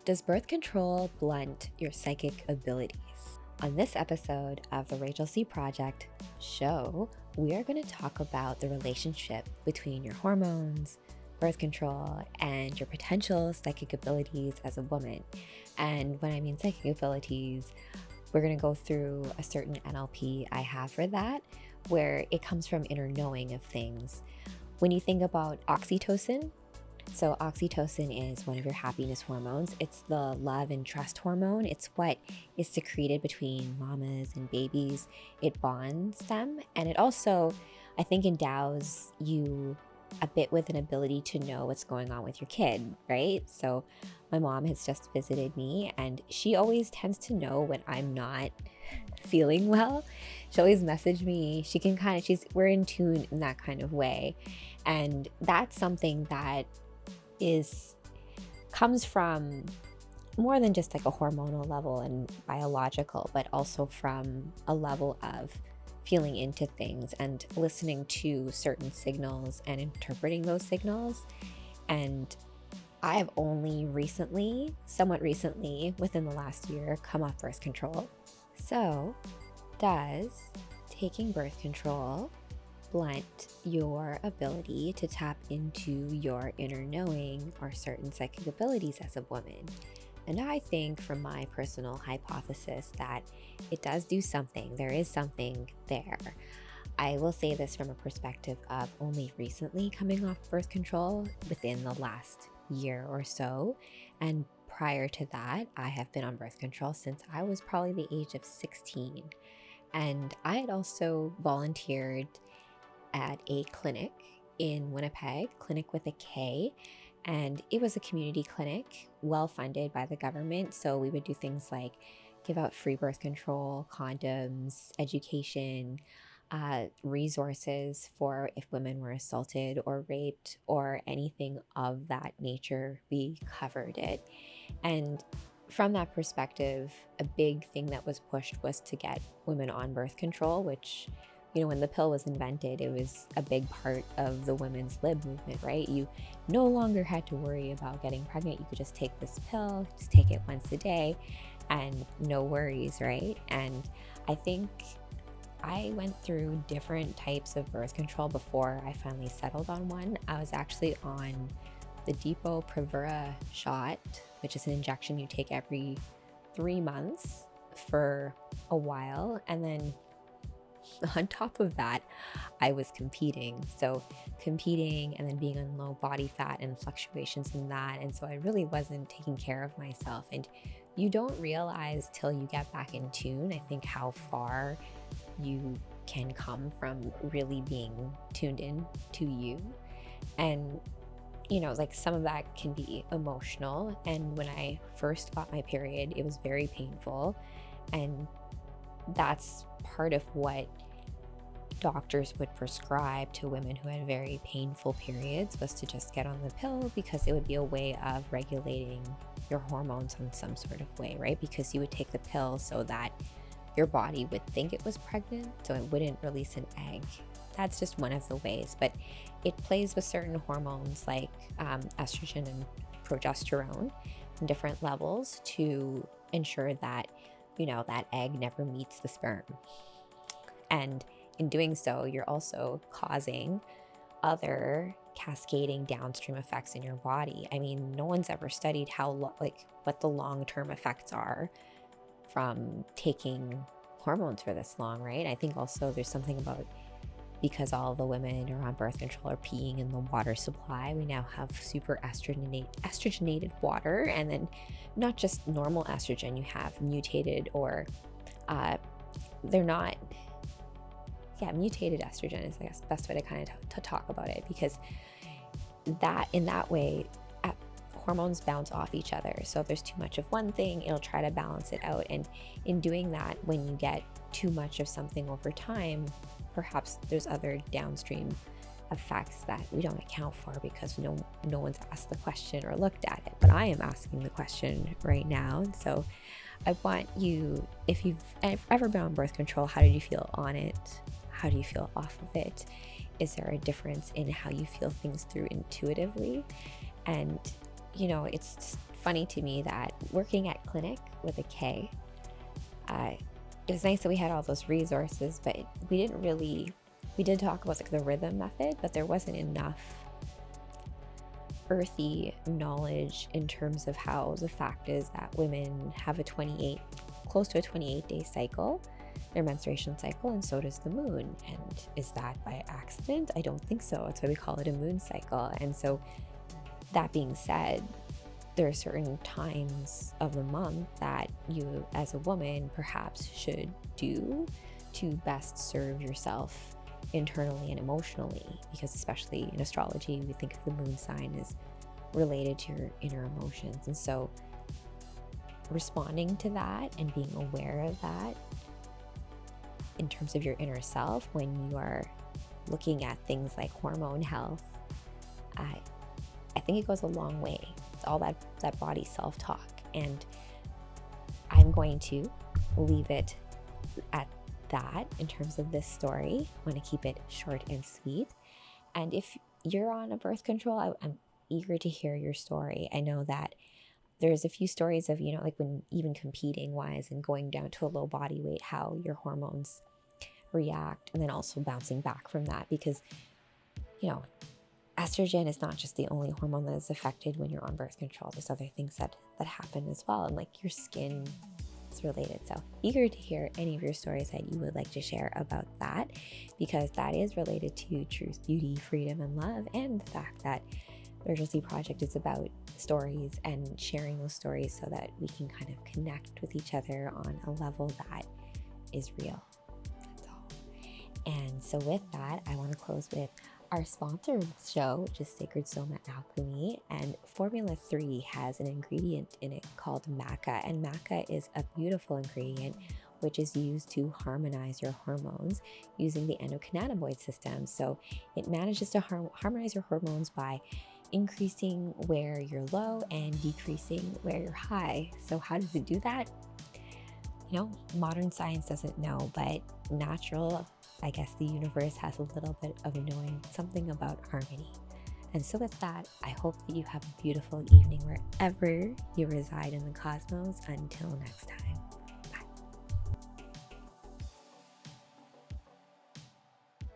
Does birth control blunt your psychic abilities? On this episode of the Rachel C. Project show, we are going to talk about the relationship between your hormones, birth control, and your potential psychic abilities as a woman. And when I mean psychic abilities, we're going to go through a certain NLP I have for that, where it comes from inner knowing of things. When you think about oxytocin, so oxytocin is one of your happiness hormones. It's the love and trust hormone. It's what is secreted between mamas and babies. It bonds them, and it also, I think, endows you a bit with an ability to know what's going on with your kid, right? So my mom has just visited me, and she always tends to know when I'm not feeling well. She always message me. She can we're in tune in that kind of way. And that's something that comes from more than just like a hormonal level and biological, but also from a level of feeling into things and listening to certain signals and interpreting those signals. And I have only somewhat recently, within the last year, come off birth control. So, does taking birth control blunt your ability to tap into your inner knowing or certain psychic abilities as a woman? And I think, from my personal hypothesis, that it does do something. There is something there. I will say this from a perspective of only recently coming off birth control within the last year or so. And prior to that, I have been on birth control since I was probably the age of 16. And I had also volunteered at a clinic in Winnipeg, clinic with a K, and it was a community clinic, well funded by the government. So we would do things like give out free birth control, condoms, education, resources for if women were assaulted or raped or anything of that nature. We covered it. And from that perspective, a big thing that was pushed was to get women on birth control, which, when the pill was invented, it was a big part of the women's lib movement, right? You no longer had to worry about getting pregnant. You could just take this pill, just take it once a day, and no worries, right? And I think I went through different types of birth control before I finally settled on one. I was actually on the Depo-Provera shot, which is an injection you take every 3 months for a while, and then on top of that, I was competing and then being on low body fat and fluctuations in that. And so I really wasn't taking care of myself. And you don't realize till you get back in tune, I think, how far you can come from really being tuned in to you. And, like some of that can be emotional. And when I first got my period, it was very painful. And that's part of what doctors would prescribe to women who had very painful periods, was to just get on the pill, because it would be a way of regulating your hormones in some sort of way, right? Because you would take the pill so that your body would think it was pregnant, so it wouldn't release an egg. That's just one of the ways, but it plays with certain hormones like estrogen and progesterone in different levels to ensure that that egg never meets the sperm. And in doing so, you're also causing other cascading downstream effects in your body. I mean, no one's ever studied what the long-term effects are from taking hormones for this long, right? I think also there's something about, because all the women are on birth control are peeing in the water supply, we now have super estrogenated water, and then not just normal estrogen, you have mutated or mutated estrogen is, I guess, the best way to kind of to talk about it, because that in that way hormones bounce off each other. So if there's too much of one thing, it'll try to balance it out. And in doing that, when you get too much of something over time, perhaps there's other downstream effects that we don't account for because no one's asked the question or looked at it. But I am asking the question right now. And so I want you, if you've ever been on birth control, how did you feel on it? How do you feel off of it? Is there a difference in how you feel things through intuitively? And, it's just funny to me that working at Clinic with a K, it was nice that we had all those resources, but we did talk about like the rhythm method, but there wasn't enough earthy knowledge in terms of how the fact is that women have close to a 28-day cycle, their menstruation cycle, and so does the moon. And is that by accident? I don't think so. That's why we call it a moon cycle. And so that being said, there are certain times of the month that you as a woman perhaps should do to best serve yourself internally and emotionally, because especially in astrology, we think of the moon sign as related to your inner emotions. And so responding to that and being aware of that in terms of your inner self when you are looking at things like hormone health, I think it goes a long way. It's all that body self-talk. And I'm going to leave it at that in terms of this story. I want to keep it short and sweet. And if you're on a birth control, I'm eager to hear your story. I know that there's a few stories of, like when even competing wise and going down to a low body weight, how your hormones react, and then also bouncing back from that, because, estrogen is not just the only hormone that is affected when you're on birth control. There's other things that happen as well. And like your skin is related. So eager to hear any of your stories that you would like to share about that, because that is related to truth, beauty, freedom, and love. And the fact that the Urgency Project is about stories and sharing those stories so that we can kind of connect with each other on a level that is real. That's all. And so with that, I want to close with our sponsor of the show, which is Sacred Soma Alchemy. And Formula 3 has an ingredient in it called maca. And maca is a beautiful ingredient which is used to harmonize your hormones using the endocannabinoid system. So it manages to harmonize your hormones by increasing where you're low and decreasing where you're high. So how does it do that? Modern science doesn't know, but natural, I guess the universe has a little bit of knowing something about harmony. And so with that, I hope that you have a beautiful evening wherever you reside in the cosmos. Until next time.